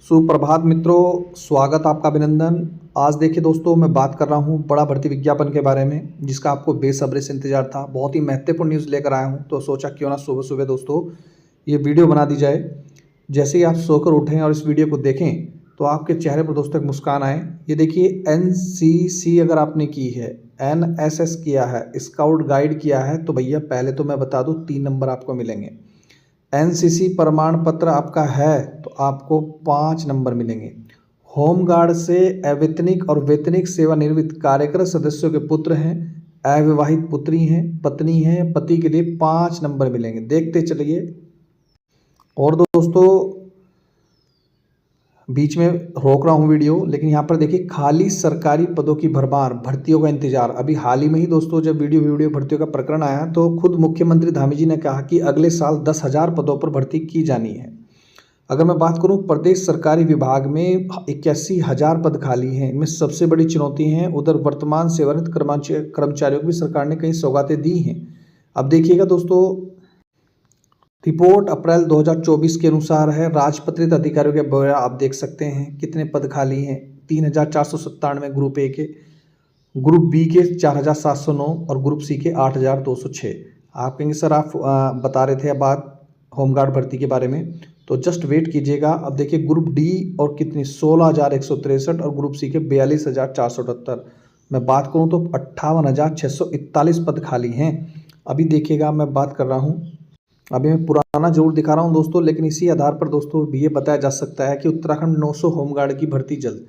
सुप्रभात मित्रों, स्वागत आपका, अभिनंदन। आज देखिए दोस्तों, मैं बात कर रहा हूँ बड़ा भर्ती विज्ञापन के बारे में, जिसका आपको बेसब्री से इंतजार था। बहुत ही महत्वपूर्ण न्यूज़ लेकर आया हूँ, तो सोचा क्यों ना सुबह सुबह दोस्तों ये वीडियो बना दी जाए। जैसे ही आप सोकर उठें और इस वीडियो को देखें तो आपके चेहरे पर दोस्तों एक मुस्कान आए। ये देखिए, NCC अगर आपने की है, NSS किया है, स्काउट गाइड किया है, तो भैया पहले तो मैं बता दूँ 3 नंबर आपको मिलेंगे। NCC प्रमाण पत्र आपका है तो आपको 5 नंबर मिलेंगे। होमगार्ड से अवैतनिक और वैतनिक सेवानिवृत्त कार्यरत सदस्यों के पुत्र हैं, अविवाहित पुत्री हैं, पत्नी हैं, पति के लिए 5 नंबर मिलेंगे। देखते चलिए। और दोस्तों, बीच में रोक रहा हूँ वीडियो, लेकिन यहाँ पर देखिए, खाली सरकारी पदों की भरमार, भर्तियों का इंतजार। अभी हाल ही में ही दोस्तों जब वीडियो भर्तियों का प्रकरण आया तो खुद मुख्यमंत्री धामी जी ने कहा कि अगले साल 10,000 पदों पर भर्ती की जानी है। अगर मैं बात करूं, प्रदेश सरकारी विभाग में 81,000 पद खाली हैं। इनमें सबसे बड़ी चुनौती है उधर वर्तमान सेवानिवृत्त कर्मचारियों को भी सरकार ने कई सौगातें दी हैं। अब देखिएगा दोस्तों, रिपोर्ट अप्रैल 2024 के अनुसार है। राजपत्रित अधिकारियों के ब्यौरा आप देख सकते हैं, कितने पद खाली हैं। 3,497 ग्रुप ए के, ग्रुप बी के 4,709 और ग्रुप सी के 8,206। आप कहेंगे सर आप बता रहे थे अब बात होमगार्ड भर्ती के बारे में, तो जस्ट वेट कीजिएगा। अब देखिए, ग्रुप डी और कितनी 16,163 और ग्रुप सी के 42,478। मैं बात करूं तो 58,641 पद खाली हैं। अभी देखिएगा, मैं बात कर रहा हूं, अभी मैं पुराना जरूर दिखा रहा हूं दोस्तों, लेकिन इसी आधार पर दोस्तों भी ये बताया जा सकता है कि उत्तराखंड 900 होमगार्ड की भर्ती जल्द।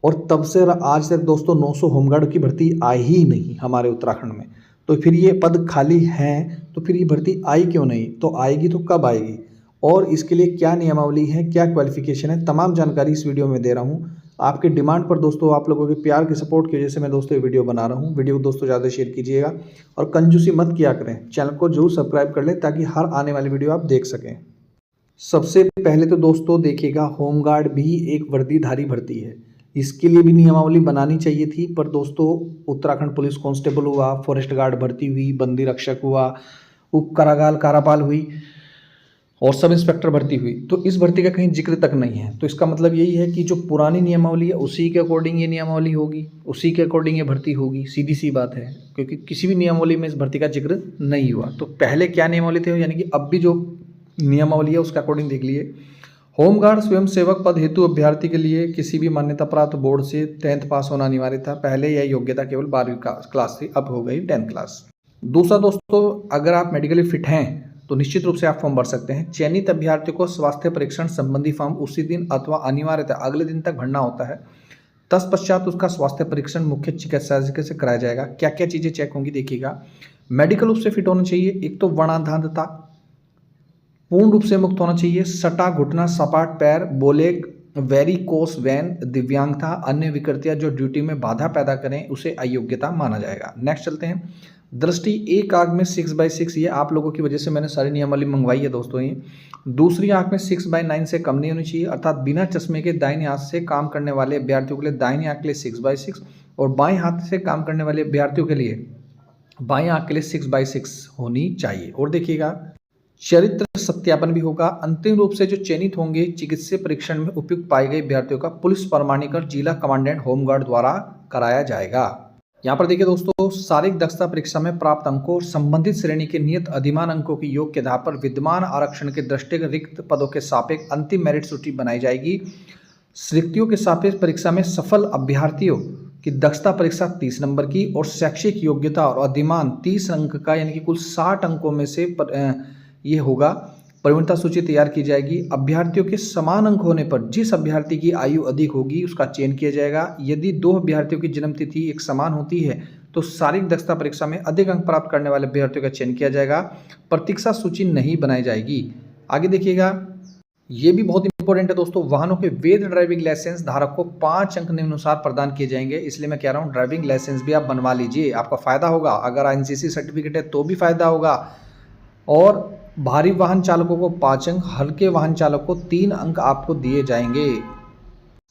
और तब से आज तक दोस्तों 900 होमगार्ड की भर्ती आई ही नहीं हमारे उत्तराखंड में। तो फिर ये पद खाली हैं, तो फिर ये भर्ती आई क्यों नहीं? तो आएगी तो कब आएगी, और इसके लिए क्या नियमावली है, क्या क्वालिफिकेशन है, तमाम जानकारी इस वीडियो में दे रहा हूँ। आपके डिमांड पर दोस्तों, आप लोगों के प्यार की सपोर्ट की वजह से मैं दोस्तों ये वीडियो बना रहा हूँ। वीडियो को दोस्तों ज़्यादा शेयर कीजिएगा और कंजूसी मत किया करें। चैनल को जरूर सब्सक्राइब कर लें ताकि हर आने वाली वीडियो आप देख सकें। सबसे पहले तो दोस्तों देखिएगा, होमगार्ड भी एक वर्दीधारी भर्ती है। इसके लिए भी नियमावली बनानी चाहिए थी, पर दोस्तों उत्तराखंड पुलिस कांस्टेबल हुआ, फॉरेस्ट गार्ड भर्ती हुई, बंदी रक्षक हुआ, उप कारागार कारापाल हुई और सब इंस्पेक्टर भर्ती हुई, तो इस भर्ती का कहीं जिक्र तक नहीं है। तो इसका मतलब यही है कि जो पुरानी नियमावली है उसी के अकॉर्डिंग ये नियमावली होगी, उसी के अकॉर्डिंग ये भर्ती होगी। सीधी सी बात है, क्योंकि किसी भी नियमावली में इस भर्ती का जिक्र नहीं हुआ। तो पहले क्या नियमावली थे, यानी कि अब भी जो नियमावली है उसके अकॉर्डिंग देख लिए। होमगार्ड स्वयं सेवक पद हेतु अभ्यर्थी के लिए किसी भी मान्यता प्राप्त बोर्ड से 10th पास होना अनिवार्य था। पहले यह योग्यता केवल 12वीं क्लास थी, अब हो गई 10th क्लास। दूसरा दोस्तों, अगर आप मेडिकली फिट हैं तो निश्चित रूप से आप फॉर्म भर सकते हैं। चयनित अभ्यर्थियों को स्वास्थ्य परीक्षण संबंधी फॉर्म उसी दिन अथवा अनिवार्यतः अगले दिन तक भरना होता है। तत्पश्चात उसका स्वास्थ्य परीक्षण मुख्य चिकित्साधिकारी से कराया जाएगा। क्या क्या चीज़ें चेक होंगी देखिएगा। मेडिकल रूप से फिट होना चाहिए, एक तो वर्णांधांधता पूर्ण रूप से मुक्त होना चाहिए, सटा घुटना, सपाट पैर, बोलेग, वेरिकोस वेन, दिव्यांगता, अन्य विकृतियां जो ड्यूटी में बाधा पैदा करें उसे अयोग्यता माना जाएगा। नेक्स्ट चलते हैं। दृष्टि, एक आंख में 6/6, ये आप लोगों की वजह से मैंने सारी नियमावली मंगवाई है दोस्तों। ये दूसरी आंख में 6/9 से कम नहीं होनी चाहिए, अर्थात बिना चश्मे के दाहिने हाथ से काम करने वाले अभ्यर्थियों के लिए दाहिनी आंख के लिए 6/6 और बाएं हाथ से काम करने वाले अभ्यर्थियों के लिए बाएं आंख के लिए 6/6 होनी चाहिए। और देखिएगा, चरित्र सत्यापन भी होगा। अंतिम रूप से जो चयनित होंगे चिकित्सीय परीक्षण में उपयुक्त पाए गए अभ्यर्थियों का पुलिस प्रमाणीकरण जिला कमांडेंट होमगार्ड द्वारा कराया जाएगा। यहाँ पर देखिए दोस्तों, शारीरिक दक्षता परीक्षा में प्राप्त अंकों और संबंधित श्रेणी के नियत अधिमान अंकों के योग के आधार पर विद्यमान आरक्षण के दृष्टिगत रिक्त पदों के सापेक्ष अंतिम मेरिट सूची बनाई जाएगी। रिक्तियों के सापेक्ष परीक्षा में सफल अभ्यर्थियों की दक्षता परीक्षा 30 नंबर की और शैक्षिक योग्यता और अधिमान 30 अंक का, यानी कि कुल 60 अंकों में से ये होगा। प्रवीणता सूची तैयार की जाएगी। अभ्यर्थियों के समान अंक होने पर जिस अभ्यर्थी की आयु अधिक होगी उसका चयन किया जाएगा। यदि 2 अभ्यर्थियों की जन्म तिथि एक समान होती है तो शारीरिक दक्षता परीक्षा में अधिक अंक प्राप्त करने वाले अभ्यर्थियों का चयन किया जाएगा। प्रतीक्षा सूची नहीं बनाई जाएगी। आगे देखिएगा, ये भी बहुत इंपॉर्टेंट है दोस्तों। वाहनों के वैध ड्राइविंग लाइसेंस धारक को 5 अंक निम्नानुसार प्रदान किए जाएंगे। इसलिए मैं कह रहा हूँ ड्राइविंग लाइसेंस भी आप बनवा लीजिए, आपका फायदा होगा। अगर NCC सर्टिफिकेट है तो भी फायदा होगा। और भारी वाहन चालकों को 5 अंक, हल्के वाहन चालक को 3 अंक आपको दिए जाएंगे।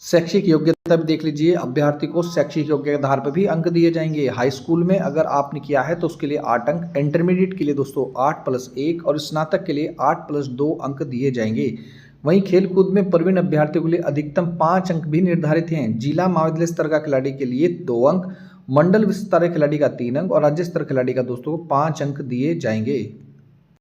शैक्षिक योग्यता भी देख लीजिए, अभ्यर्थी को शैक्षिक योग्यता के आधार पर भी अंक दिए जाएंगे। हाई स्कूल में अगर आपने किया है तो उसके लिए 8 अंक, इंटरमीडिएट के लिए दोस्तों 8+1 और स्नातक के लिए 8+2 अंक दिए जाएंगे। वहीं खेलकूद में प्रवीण अभ्यर्थियों के लिए अधिकतम 5 अंक भी निर्धारित हैं। जिला महाविद्यालय स्तर का खिलाड़ी के लिए 2 अंक, मंडल स्तर खिलाड़ी का 3 अंक और राज्य स्तर खिलाड़ी का दोस्तों 5 अंक दिए जाएंगे।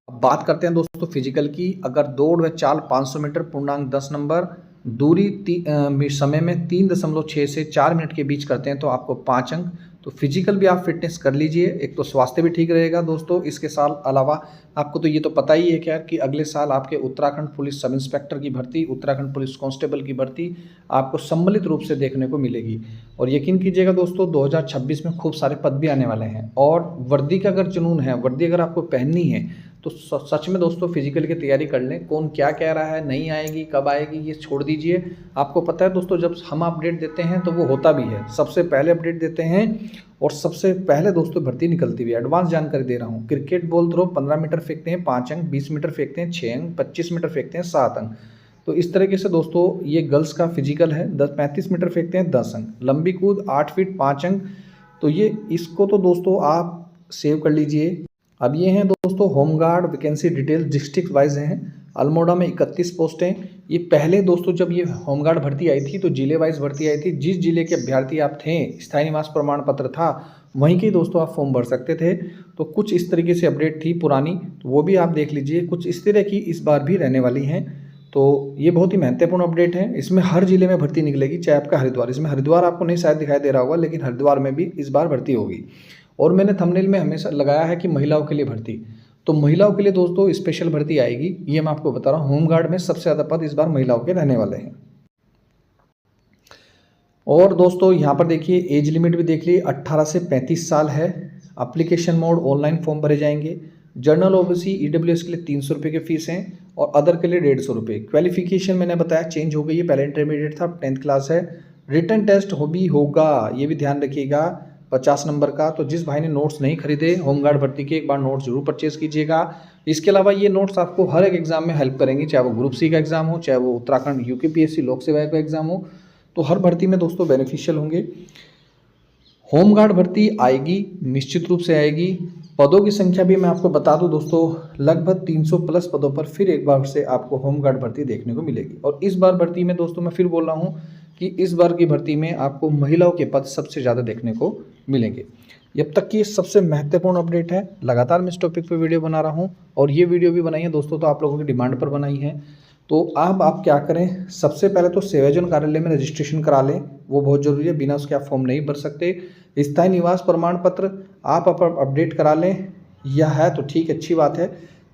अब बात करते हैं दोस्तों फिजिकल की। अगर दौड़ व चाल 500 मीटर पूर्णांक 10 नंबर, दूरी समय में 3.6 से 4 मिनट के बीच करते हैं तो आपको 5 अंक। तो फिजिकल भी आप फिटनेस कर लीजिए, एक तो स्वास्थ्य भी ठीक रहेगा दोस्तों। इसके साथ अलावा आपको तो ये तो पता ही है क्या कि अगले साल आपके उत्तराखंड पुलिस सब इंस्पेक्टर की भर्ती, उत्तराखंड पुलिस कांस्टेबल की भर्ती आपको सम्मिलित रूप से देखने को मिलेगी। और यकीन कीजिएगा दोस्तों 2026 में खूब सारे पद भी आने वाले हैं। और वर्दी का अगर जुनून है, वर्दी अगर आपको पहननी है तो सच में दोस्तों फिजिकल की तैयारी कर लें। कौन क्या कह रहा है, नहीं आएगी, कब आएगी, ये छोड़ दीजिए। आपको पता है दोस्तों जब हम अपडेट देते हैं तो वो होता भी है, सबसे पहले अपडेट देते हैं और सबसे पहले दोस्तों भर्ती निकलती भी है। एडवांस जानकारी दे रहा हूँ। क्रिकेट बॉल थ्रो 15 मीटर फेंकते हैं 5 अंक, 20 मीटर फेंकते हैं 6 अंक, 25 मीटर फेंकते हैं 7 अंक। तो इस तरीके से दोस्तों ये गर्ल्स का फिजिकल है। 35 मीटर फेंकते हैं 10 अंक, लंबी कूद 8 फीट 5 अंक। तो ये इसको तो दोस्तों आप सेव कर लीजिए। अब ये हैं दोस्तों home guard vacancy detail district wise हैं। अल्मोड़ा में 31 पोस्टें। ये पहले दोस्तों जब ये होमगार्ड भर्ती आई थी तो जिले वाइज भर्ती आई थी। जिस जिले के अभ्यर्थी आप थे, स्थायी निवास प्रमाण पत्र था, वहीं के दोस्तों आप फॉर्म भर सकते थे। तो कुछ इस तरीके से अपडेट थी पुरानी, तो वो भी आप देख लीजिए। कुछ इस तरह की इस बार भी रहने वाली हैं। तो ये बहुत ही महत्वपूर्ण अपडेट है। इसमें हर जिले में भर्ती निकलेगी, चाहे आपका हरिद्वार, इसमें हरिद्वार आपको नहीं शायद दिखाई दे रहा होगा, लेकिन हरिद्वार में भी इस बार भर्ती होगी। और मैंने थंबनेल में हमेशा लगाया है कि महिलाओं के लिए भर्ती, तो महिलाओं के लिए दोस्तों स्पेशल भर्ती आएगी, ये मैं आपको बता रहा हूँ। होमगार्ड में सबसे ज़्यादा पद इस बार महिलाओं के रहने वाले हैं। और दोस्तों यहाँ पर देखिए एज लिमिट भी देख लीजिए, 18 से 35 साल है। एप्लीकेशन मोड ऑनलाइन फॉर्म भरे जाएंगे। जनरल ओबीसी ईडब्ल्यूएस के लिए 300 रुपये की फीस है और अदर के लिए 150 रुपये। क्वालिफिकेशन मैंने बताया चेंज हो गई है, पहले इंटरमीडिएट था, 10th क्लास है। रिटन टेस्ट भी होगा, ये भी ध्यान रखिएगा, 50 नंबर का। तो जिस भाई ने नोट्स नहीं खरीदे होमगार्ड भर्ती के, एक बार नोट्स जरूर परचेज कीजिएगा। इसके अलावा ये नोट्स आपको हर एक एग्जाम में हेल्प करेंगे, चाहे वो ग्रुप सी का एग्जाम हो, चाहे वो उत्तराखंड यूकेपीएससी लोक सेवा का एग्जाम हो, तो हर भर्ती में दोस्तों बेनिफिशियल होंगे। होमगार्ड भर्ती आएगी, निश्चित रूप से आएगी। पदों की संख्या भी मैं आपको बता दूं दोस्तों, लगभग 300 प्लस पदों पर फिर एक बार से आपको होमगार्ड भर्ती देखने को मिलेगी। और इस बार भर्ती में दोस्तों मैं फिर बोल रहा हूं कि इस बार की भर्ती में आपको महिलाओं के पद सबसे ज़्यादा देखने को मिलेंगे। जब तक कि सबसे महत्वपूर्ण अपडेट है, लगातार मैं इस टॉपिक पर वीडियो बना रहा हूँ और ये वीडियो भी बनाई है दोस्तों तो आप लोगों की डिमांड पर बनाई है। तो अब आप क्या करें, सबसे पहले तो सेवायोजन कार्यालय में रजिस्ट्रेशन करा लें, वो बहुत ज़रूरी है, बिना उसके आप फॉर्म नहीं भर सकते। स्थायी निवास प्रमाण पत्र आप अपडेट करा लें, यह है तो ठीक, अच्छी बात है।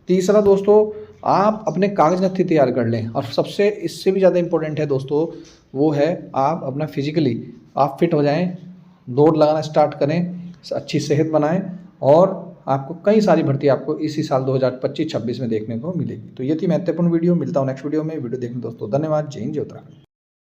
तीसरा दोस्तों आप अपने कागज नत्थी तैयार कर लें, और सबसे इससे भी ज़्यादा इम्पोर्टेंट है दोस्तों वो है आप अपना फिजिकली आप फिट हो जाएं, दौड़ लगाना स्टार्ट करें, अच्छी सेहत बनाएं और आपको कई सारी भर्ती आपको इसी साल 2025-26 में देखने को मिलेगी। तो ये थी महत्वपूर्ण वीडियो। मिलता हूँ नेक्स्ट वीडियो में। वीडियो देखने दोस्तों धन्यवाद। जय हिंद, जय उत्तराखंड।